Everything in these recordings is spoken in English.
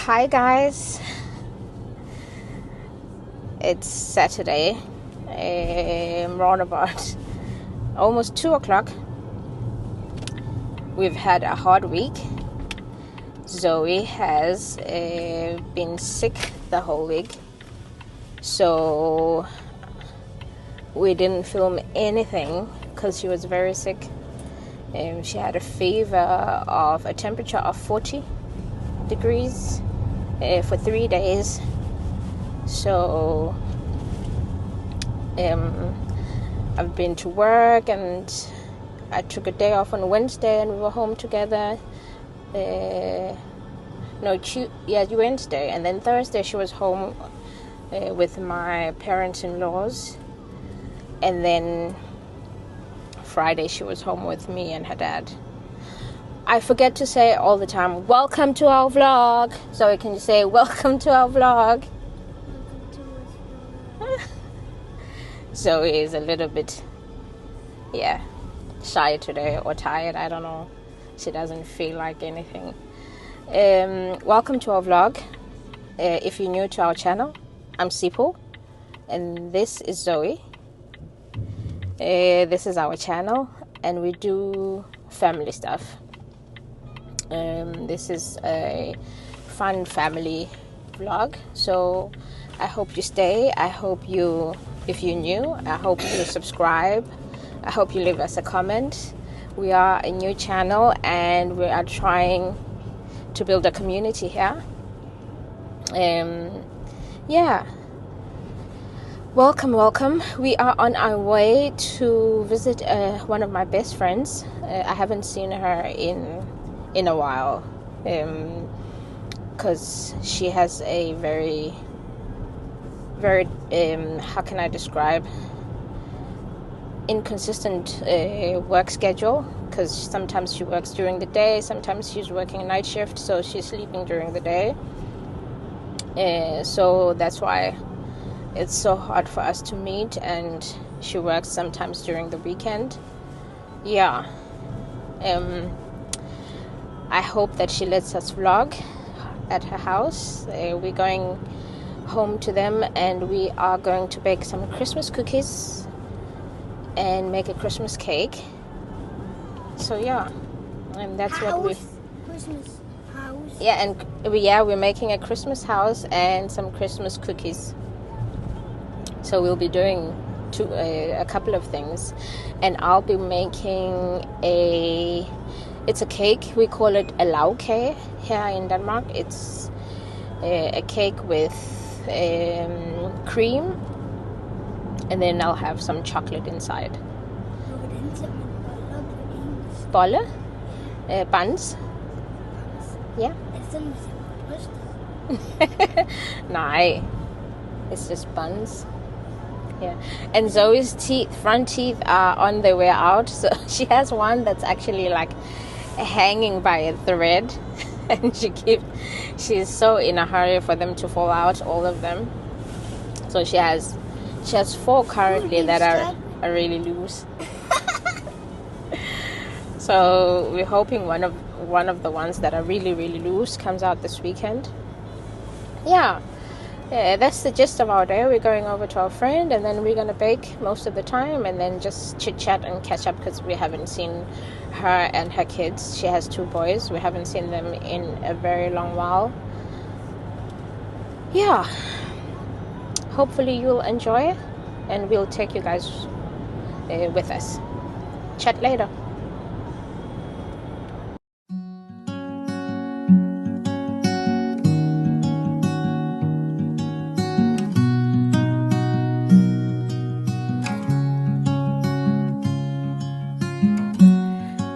Hi guys, it's Saturday, around about almost 2 o'clock. We've had a hard week. Zoey has been sick the whole week, so we didn't film anything because she was very sick. She had a fever of a temperature of 40 degrees for 3 days. So I've been to work, and I took a day off on Wednesday, and we were home together. Wednesday, and then Thursday she was home with my parents-in-laws, and then Friday she was home with me and her dad. I forget to say all the time, welcome to our vlog. So can you say welcome to our vlog? Zoey is a little bit, shy today, or tired, I don't know. She doesn't feel like anything. Welcome to our vlog. If you're new to our channel, I'm Sipo, and this is Zoey. This is our channel, and we do family stuff. This is a fun family vlog, so I hope you stay. I hope you, if you're new, I hope you subscribe. I hope you leave us a comment. We are a new channel, and we are trying to build a community here. Welcome. We are on our way to visit one of my best friends. I haven't seen her in a while, because she has a very how can I describe, inconsistent work schedule, because sometimes she works during the day, sometimes she's working a night shift, so she's sleeping during the day. So that's why it's so hard for us to meet, and she works sometimes during the weekend. I hope that she lets us vlog at her house. We're going home to them, and we are going to bake some Christmas cookies and make a Christmas cake. So and that's what we Christmas house. We're making a Christmas house and some Christmas cookies. So we'll be doing a couple of things, and I'll be making it's a cake. We call it a lavkage here in Denmark. It's a cake with cream, and then I'll have some chocolate inside. Bolle? Buns? Yeah. Nej, it's just buns. Yeah, and Zoe's front teeth are on their way out, so she has one that's actually like hanging by a thread, and she's so in a hurry for them to fall out, all of them. So she has 4 currently that are really loose. So we're hoping one of the ones that are really, really loose comes out this weekend. That's the gist of our day. We're going over to our friend, and then we're going to bake most of the time, and then just chit-chat and catch up, because we haven't seen her and her kids. She has 2 boys. We haven't seen them in a very long while. Hopefully you'll enjoy, and we'll take you guys with us. Chat later.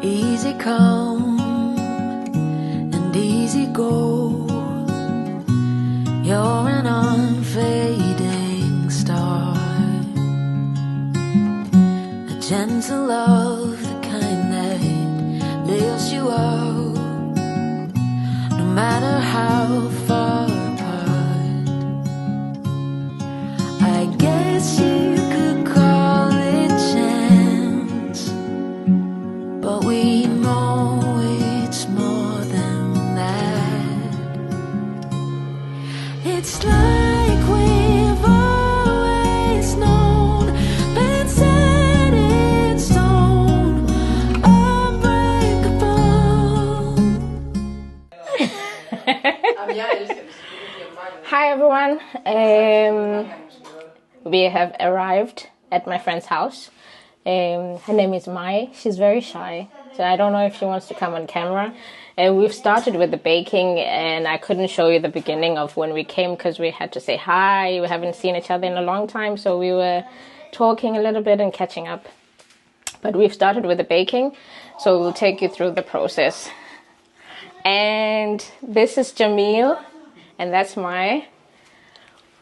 Easy come and easy go. You're an unfading star, a gentle love, the kind that lifts you up, no matter how far apart. I guess you could call it chance, but we know it's more than that. Just like we've always known, been set in stone, unbreakable. Hi everyone. We have arrived at my friend's house. Her name is Mai. She's very shy, so I don't know if she wants to come on camera. We've started with the baking, and I couldn't show you the beginning of when we came because we had to say hi. We haven't seen each other in a long time, so we were talking a little bit and catching up. But we've started with the baking, so we'll take you through the process. And this is Jamil, and that's Mai.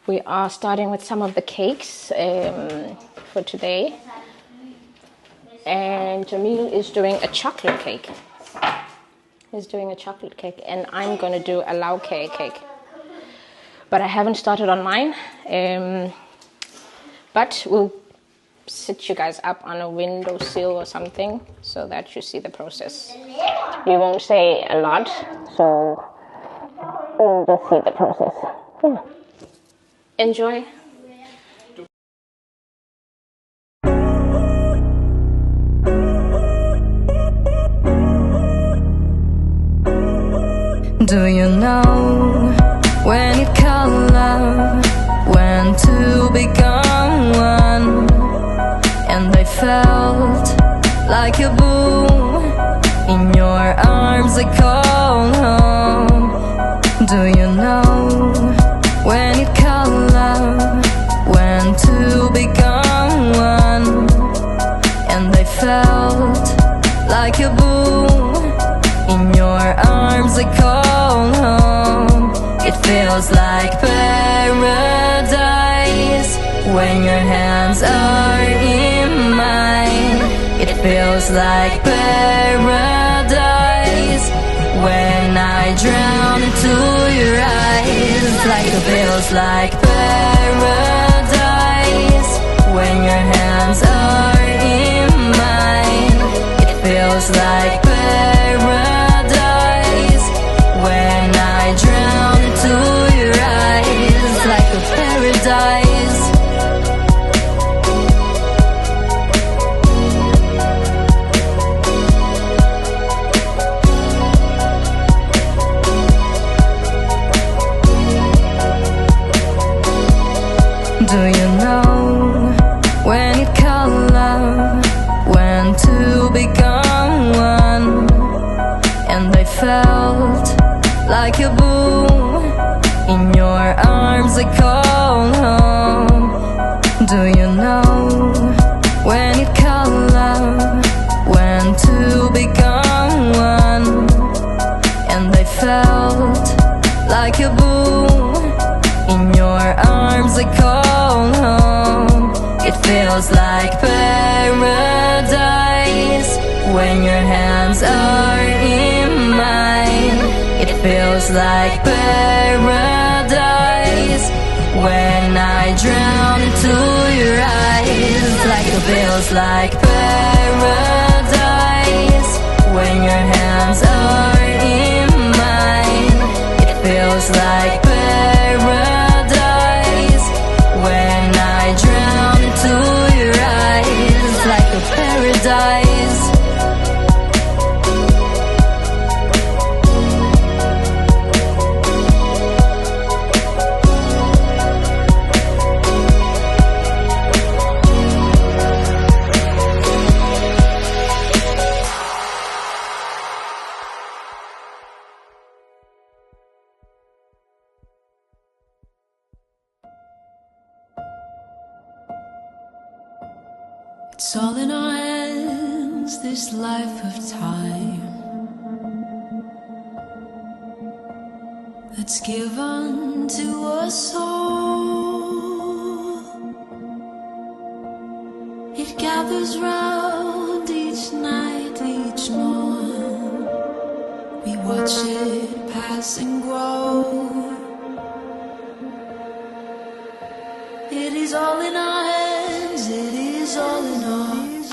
We are starting with some of the cakes for today. And Jamil is doing a chocolate cake. He's doing a chocolate cake, and I'm going to do a lau cake. But I haven't started on mine. But we'll sit you guys up on a windowsill or something so that you see the process. We won't say a lot, so we'll just see the process. Yeah. Enjoy. Do you know when you call love, when to become one? And I felt like a boom in your arms, I call home. Do you know when you call love, when to become one? And I felt like a boom in your arms, I call home. It feels like paradise when your hands are in mine. It feels like paradise when I drown into your eyes. Like it feels like paradise when your hands are in mine. It feels like paradise when I drown into your eyes. Like a paradise. Do you know when you call love, when to become one? And I felt like a boom in your arms, I call home. Do you know when you call love, when to become one? And I felt like a boom in your arms, I call home. It feels like paradise when your hands are in mine. It feels like paradise when I drown into your eyes. Like it feels like paradise when your hands are in mine. It feels like paradise when I drown into your eyes. Like a paradise. It's all in our hands, this life of time that's given to us all. It gathers round each night, each morn. We watch it pass and grow. It is all in our hands, it is all in our hands.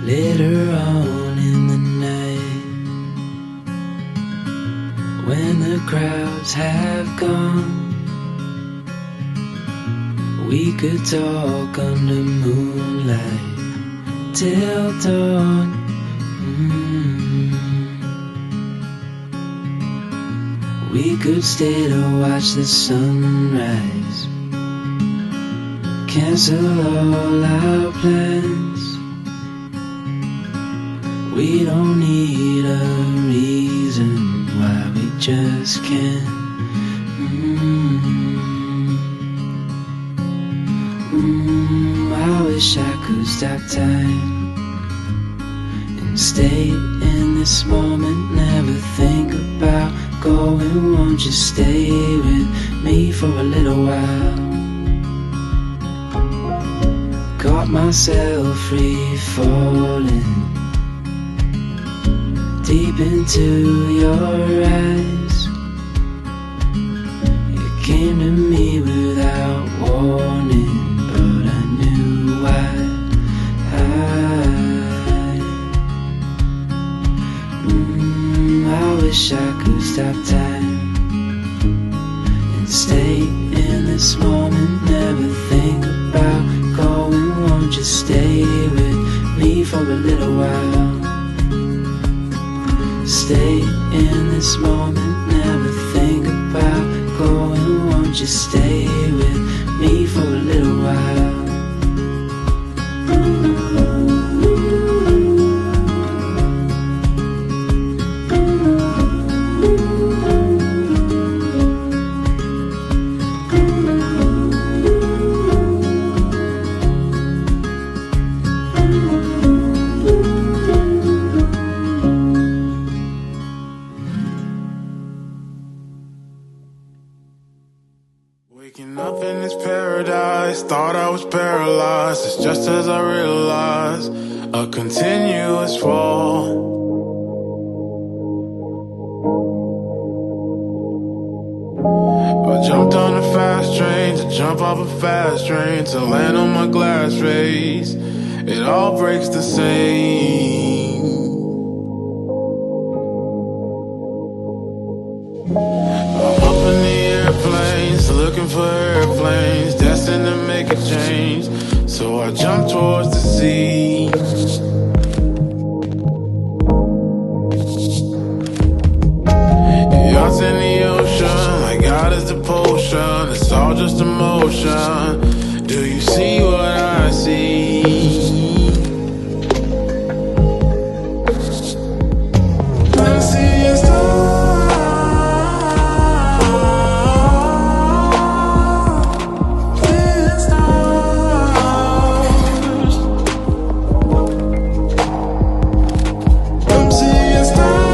Later on in the night, when the crowds have gone, we could talk under moonlight till dawn. We could stay to watch the sunrise, cancel all our plans. We don't need a reason why we just can't. I wish I could stop time and stay in this moment, never think about going. Won't you stay with me for a little while? Got myself free falling deep into your eyes. You came to me without warning, but I knew why. I wish I could stop time and stay in this moment, never think about going. Won't you stay with me for a little while? Stay in this moment, never think about going. Won't you stay with me for a little while? Waking up in this paradise, thought I was paralyzed. It's just as I realized, a continuous fall. I jumped on a fast train to jump off a fast train to land on my glass face. It all breaks the same. I'm up in the airplanes, looking for airplanes, destined to make a change. So I jumped towards the sea. Yachts in the ocean, like God is the potion. It's all just emotion. Do you see what I see? I'm seeing stars. I'm seeing stars.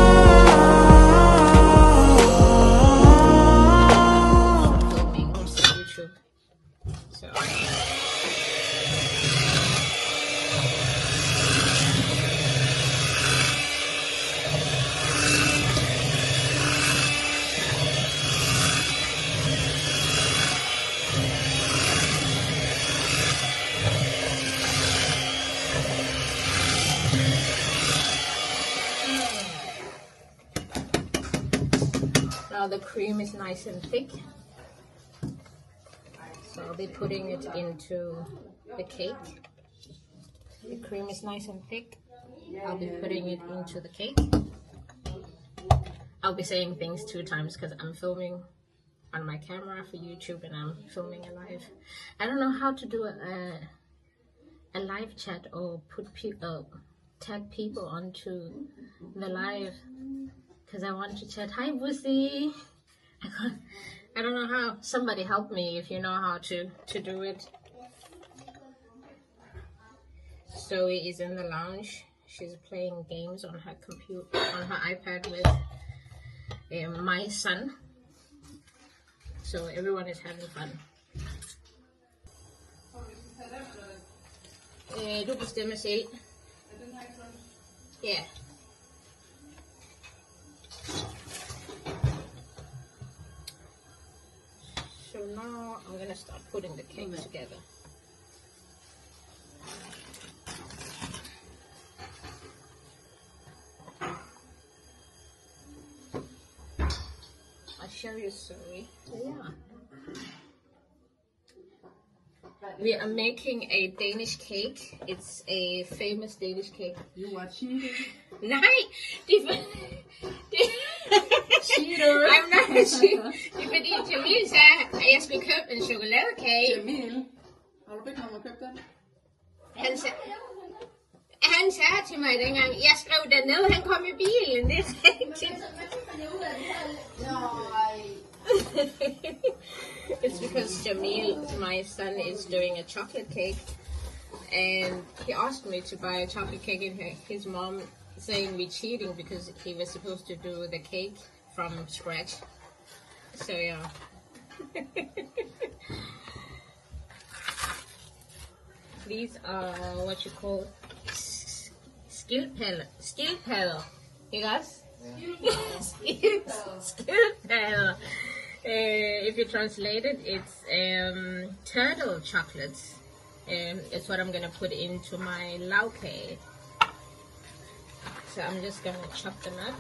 YouTube. So now the cream is nice and thick. So I'll be putting it into the cake. The cream is nice and thick. I'll be putting it into the cake. I'll be saying things 2 times because I'm filming on my camera for YouTube and I'm filming a live. I don't know how to do a live chat or put tag people onto the live because I want to chat. Hi, Bussy. I don't know how. Somebody help me if you know how to do it. Zoey is in the lounge. She's playing games on her computer, on her iPad with my son. So everyone is having fun. Du bestemmer selv. Yeah. So now I'm gonna start putting the cake together. you, Zoey. Yeah. We are making a Danish cake. It's a famous Danish cake. You are cheating. Nej, det er Cheater. I'm not a cheater. Det er fordi Jamil sagde, at jeg skulle købe en chokoladekage. Jamil, har du bedt mig om at købe den? Han sagde til mig dengang, jeg skrev den ned, han kom i bilen. Det er rigtigt. It's because Jamil, my son, is doing a chocolate cake, and he asked me to buy a chocolate cake, and his mom saying we're cheating because he was supposed to do the cake from scratch. So yeah. These are what you call skildpadder. You guys? Skildpadder. If you translate it, it's turtle chocolates. It's what I'm gonna put into my lauke. So I'm just gonna chop them up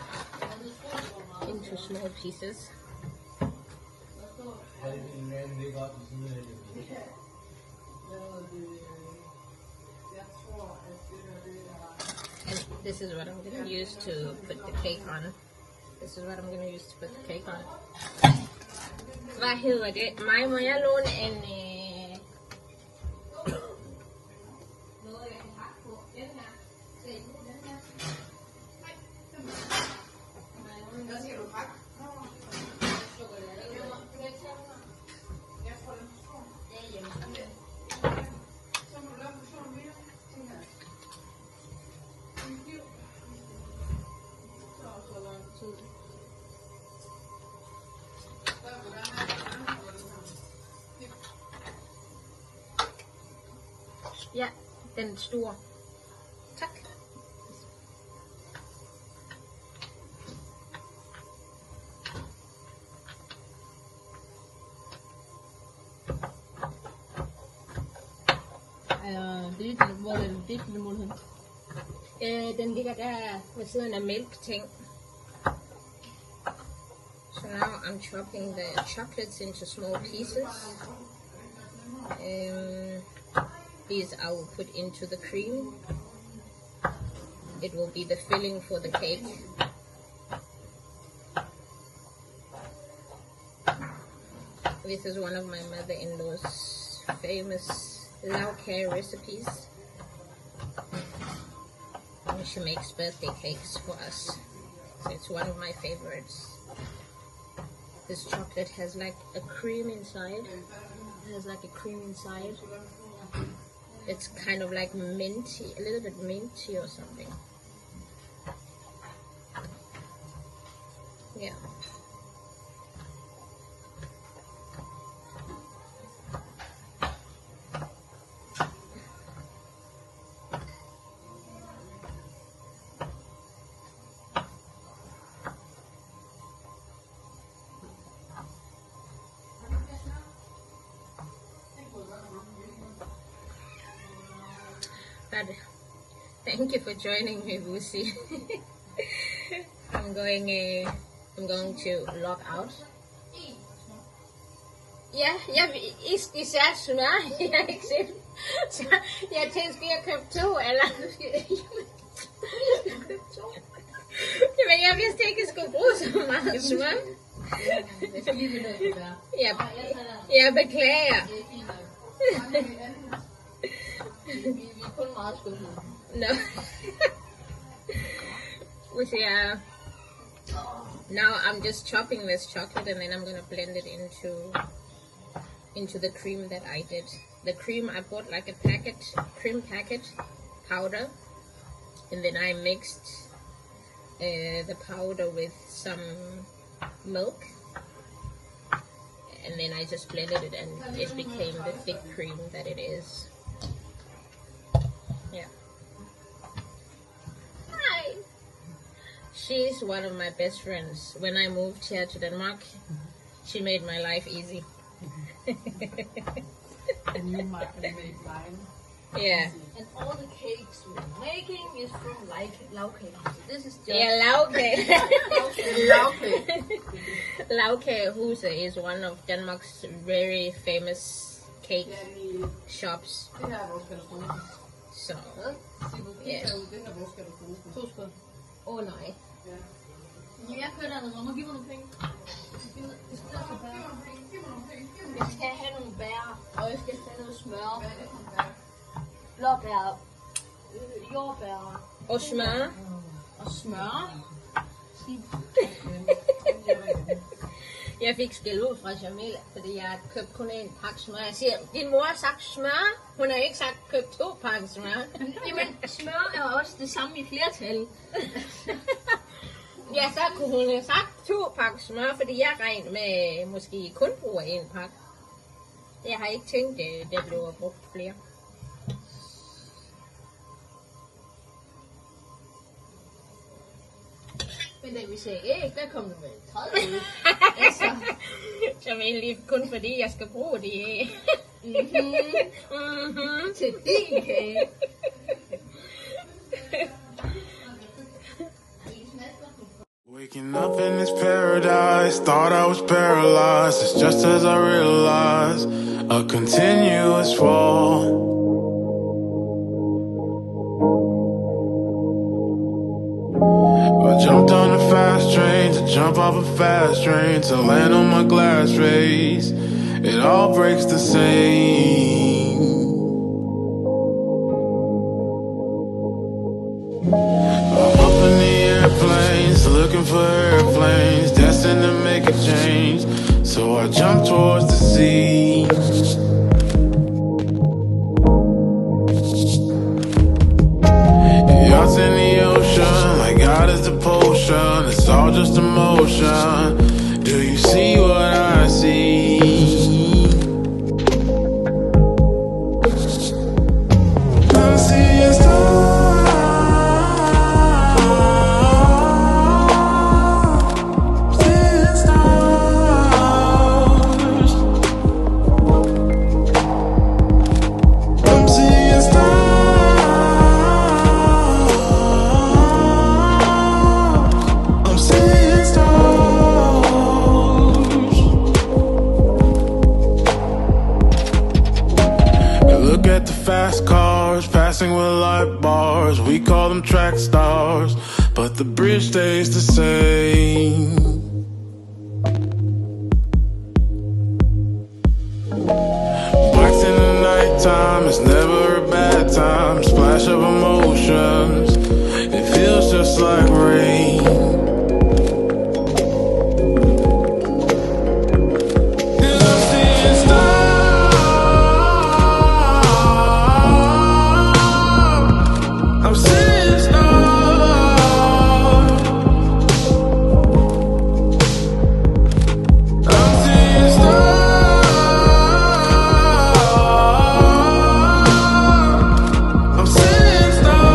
into small pieces. And this is what I'm gonna use to put the cake on. This is what I'm gonna use to put the cake on. Hvad hedder det? Mig, må jeg låne en... noget, jeg kan hakke på? Den her. Se, den her. Hvad siger du, hak? Chokolade. Jeg tror, den er stor. Ja, hjemme. Så må du lave en portion mere. Se her. Så lang tid. Ja, den store. Tak. Hvor er den dækkende mund hen? Den ligger der ved siden af mælketing. So now I'm chopping the chocolates into small pieces. These I will put into the cream. It will be the filling for the cake. This is one of my mother-in-law's famous lauke recipes. And she makes birthday cakes for us. So it's one of my favorites. This chocolate has like a cream inside. It has like a cream inside. It's kind of like minty, a little bit minty or something. Yeah. But thank you for joining me, Lucy. I'm going to log out. Ja, især smør. Jeg har ikke set. Så jeg tænkte, skal jeg købe 2, eller men jeg vidste ikke, at jeg skulle bruge så meget smør. Jeg beklager. Vi er kun meget skuffede. No. Now I'm just chopping this chocolate and then I'm gonna blend it into the cream that I did. The cream I bought like a cream packet powder, and then I mixed the powder with some milk, and then I just blended it and it became the thick cream that it is. Yeah. Hi. She's one of my best friends. When I moved here to Denmark, she made my life easy. And you made mine. Yeah. And all the cakes we're making is from lavkage. This is just Lavkage. lavkage. Lavkage is one of Denmark's very famous cake shops. Det her er vores katastrofe. So, Ja. Det her er vores katastrofe. 2 skål. nej. Ja. Jeg kører dernede, og må give mig nogle penge. Jeg skal have nogle penge. Jeg skal have nogle bær, og jeg skal have noget smør. Blåbær, jordbær Og smør. og smør. Jeg fik skæld ud fra Jamil, fordi jeg købte kun en pakke smør. Jeg siger, din mor har sagt smør. Hun har ikke sagt, køb 2 pakker smør. Jamen, smør er også det samme i flertal. Ja, så kunne hun have sagt 2 pakker smør, fordi jeg regner med, måske kun bruger 1 pakke. Jeg har ikke tænkt, at det blev brugt flere. Men da vi sagde æg, der kom det med 30 ud. Altså, Jamil, lige kun fordi jeg skal bruge det. til din kage. Waking up in this paradise, thought I was paralyzed. It's just as I realized a continuous fall. I jumped on a fast train to jump off a fast train to land on my glass face. It all breaks the same. I'm up in the airplanes, looking for airplanes, destined to make a change. So I jump towards the sea. Yachts in the ocean, like God is the potion. It's all just emotion. Do you see what I see? I'm seeing stars. Seeing stars. I'm seeing stars. I'm seeing stars. And look at the fast cars passing with light bars. We call them track stars, but the bridge stays the same. Blacks in the nighttime, it's never a bad time. Splash of emotions, it feels just like rain. And I'm seeing stars. I'm seeing stars. I'm seeing stars. I'm seeing stars.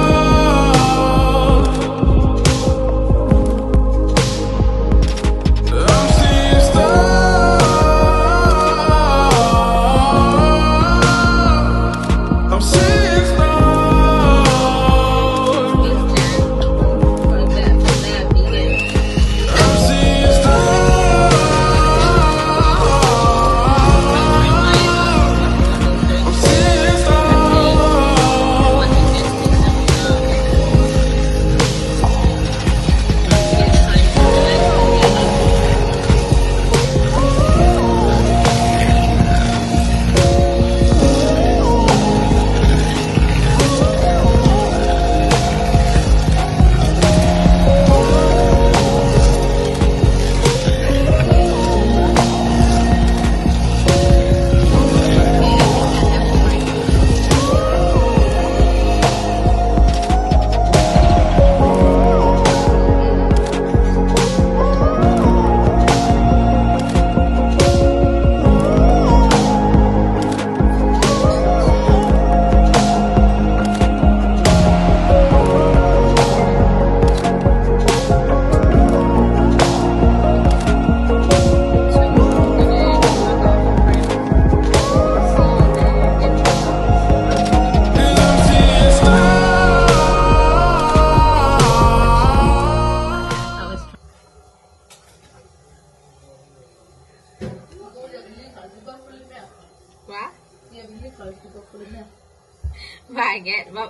Hvad? De her viljekræs, du går på den her.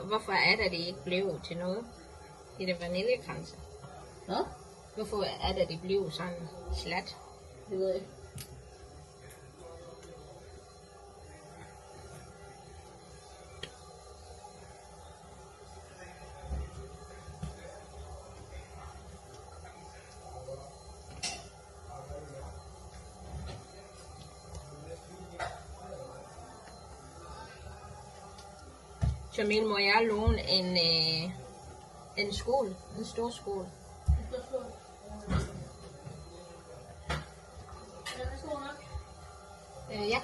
Hvorfor er det ikke blevet til noget? I det vaniljekranse. Hvad? Hvorfor er det blevet sådan slat? Det ved jeg ikke. Jamil, må jeg låne en skål? En stor skål? Ja.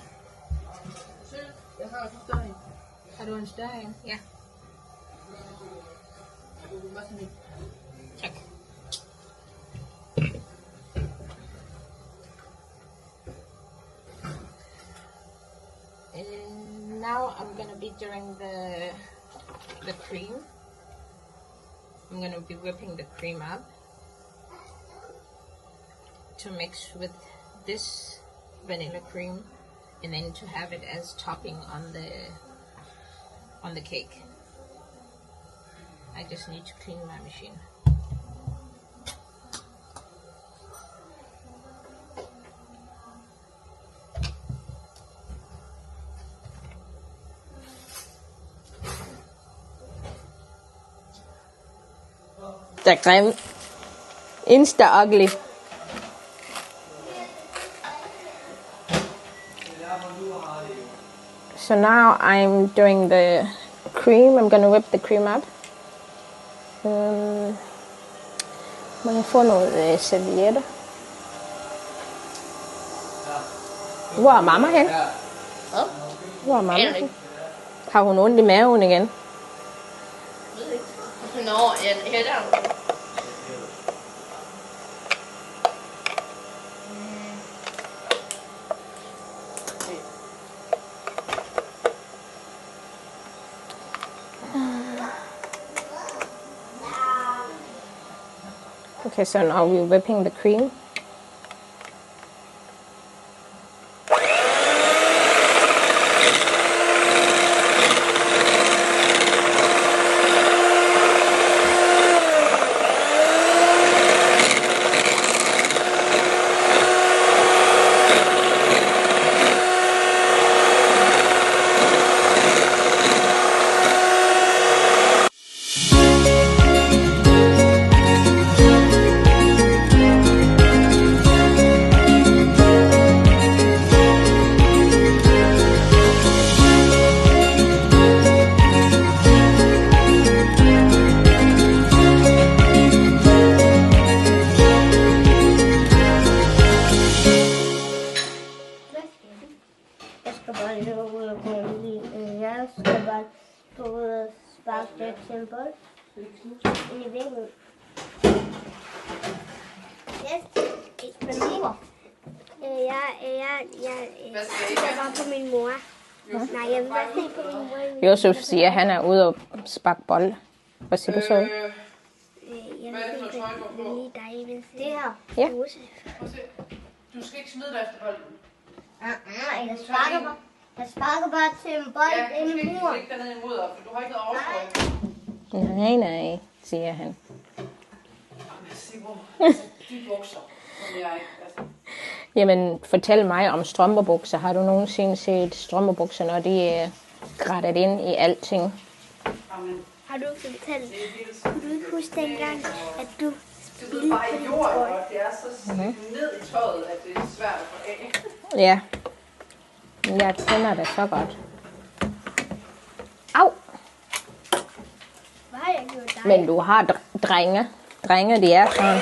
Jeg har også en større en. Har du en større en? Ja. Tak. Now I'm gonna be doing the cream. I'm gonna be whipping the cream up to mix with this vanilla cream, and then to have it as topping on the cake. I just need to clean my machine. The grim, insta ugly. So now I'm doing the cream. I'm gonna whip the cream up. Må jeg få noget servietter? Hvor er mamma hen? Hvad? Hvor er mamma hen? Har hun ondt i maven igen? Nå, ja, der. Okay, so now we're whipping the cream. På min mor. Nej, jeg vil bare se på min mor. Josef siger, at han er ude og sparke bold. Hvad siger du så? Jeg vil se på lige dig. Det her. Ja. Josef. Du skal ikke smide dig efter bolden. Jeg sparker bare til en bold ind i muren. Ikke dernede i mudder, for du har ikke noget overskud. Nej, siger han. De bukser, som jeg ikke. Altså. Jamen, fortæl mig om strømpebukser. Har du nogensinde set strømpebukser, når de er grættet ind i alting? Har du fortalt, kunne du ikke huske dengang, at du spildte bare i jorden, og det er så slidt ned i tøjet, at det er svært at få af. Ja. Jeg kender det så godt. Au! Hvad har jeg gjort dig? Men du har drenge. Drenge, de er sådan.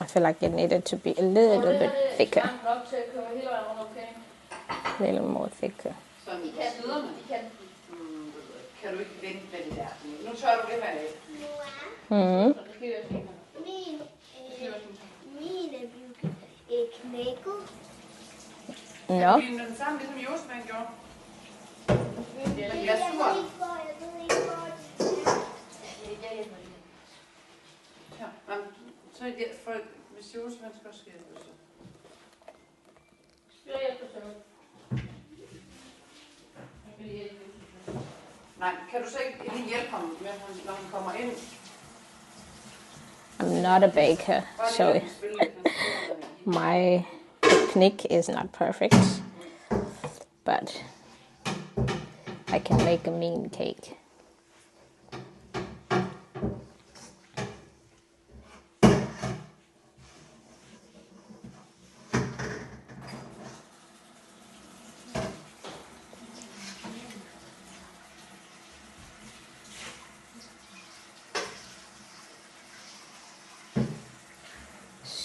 I feel like it needed to be a little bit thicker. A little more thicker. I kanten. Kan du ikke vente med det der? Nu tør du det med det. Mm. Min knækket. Nå. Vi den samme, ligesom Josefan gjorde. Jeg ved ikke, hvor Ja, så for, hvis Josefan skal også hjælpe, så. Nej, kan du så ikke lige hjælpe ham, når han kommer ind? I'm not a baker, so my technique is not perfect, but I can make a mean cake.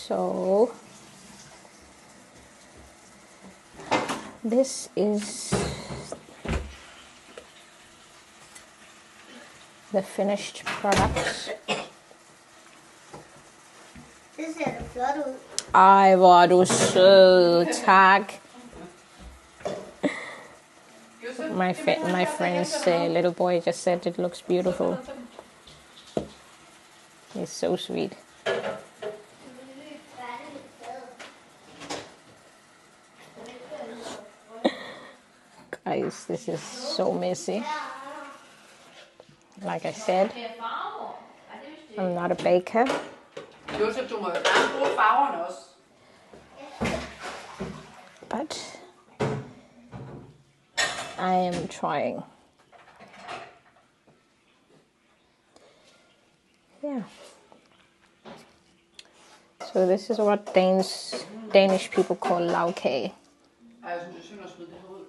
So this is the finished product. Det ser da flot ud. Ej, hvor er du sød. Tak. My friend's little boy just said it looks beautiful. He's so sweet. Guys, this is so messy. Like I said, I'm not a baker. Josef, du må jo gerne bruge farverne også. But I am trying. Yeah. So this is what Danish people call lavkage. Jeg synes, det er synd at smide det her ud.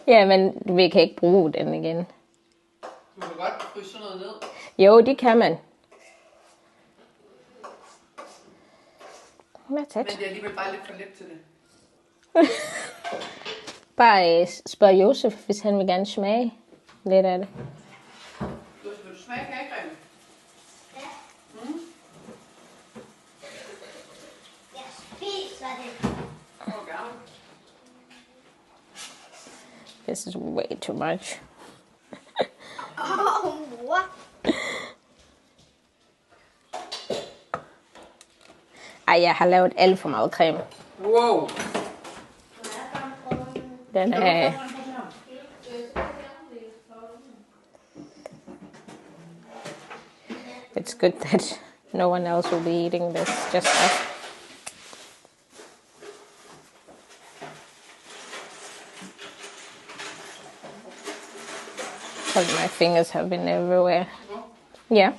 Ja, men vi kan ikke bruge den igen. Du kan godt fryse sådan noget ned. Jo, det kan man. That's Men it. det er alligevel bare lidt for let til det. Bare spørg Josef, hvis han vil gerne smage lidt af det. Josef, vil du smage kagecreme? Ja. Mm. Jeg spiser det. Hvor gerne. This is way too much. Mor. Ej, jeg har lavet alt for meget creme. Wow. Den er... It's good that no one else will be eating this, just us. Because my fingers have been everywhere. Yeah.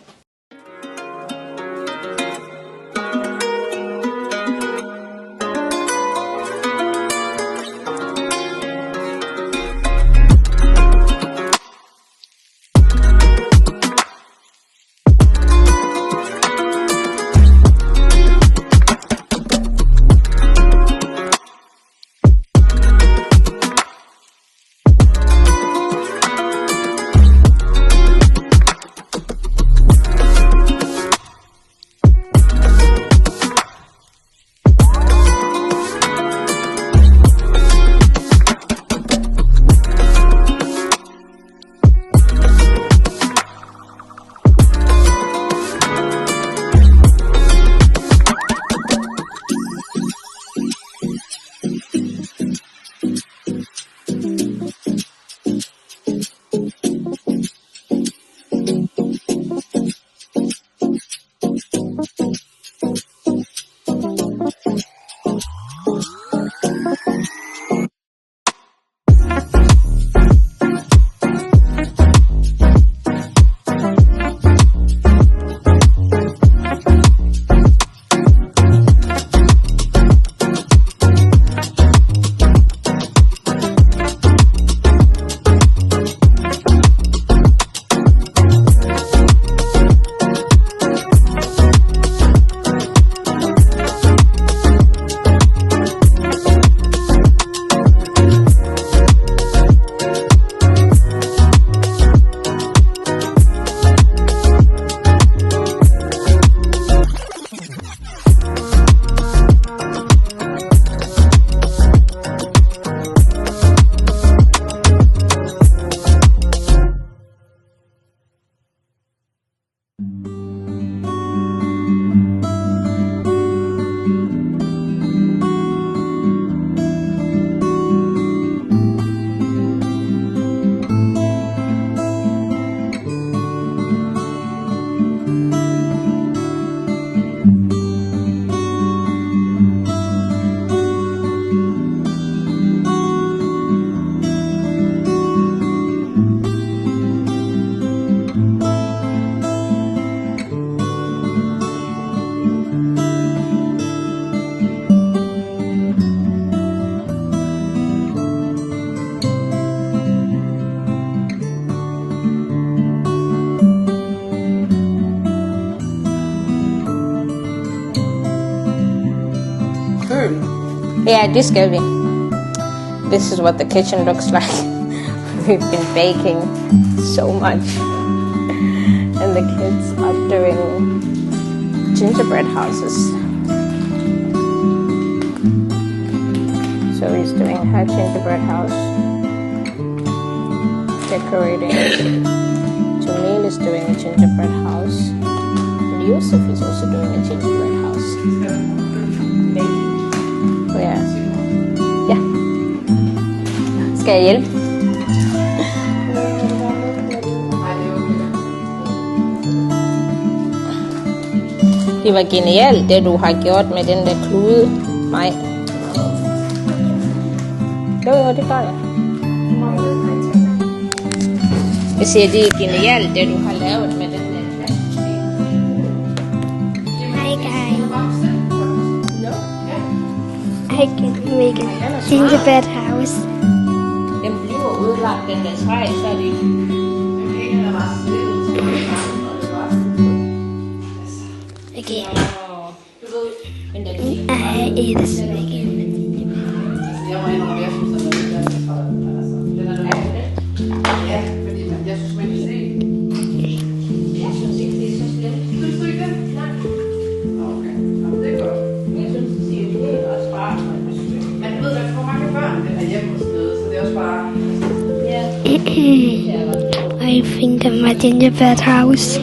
Ja, det skal vi. This is what the kitchen looks like. We've been baking so much. And the kids are doing gingerbread houses. So he's doing her gingerbread house. Decorating. Jamil is doing a gingerbread house. And Yusuf is also doing a gingerbread house. Yeah. Ja. Skal jeg hjælpe? Det var genialt, det du har gjort med den der klude. Nej. Jo, det gør jeg. Jeg siger, det er genialt, det du har lavet med den der plastik. Hi guys. I can make a gingerbread house. Den bliver udlagt, den der træ, så er det Okay. men der I eat a spaghetti. Jeg må indrømme, jeg synes, at den er den er ja, fordi jeg synes, man kan se. Jeg synes ikke, det er så slemt. Synes du ikke det? Nej. Okay, jamen, det er godt. Jeg synes, det siger, det er også bare. Men du ved, der er for mange børn, der er hjemme og sådan noget, så det er også bare... Ja. I think of my gingerbread house.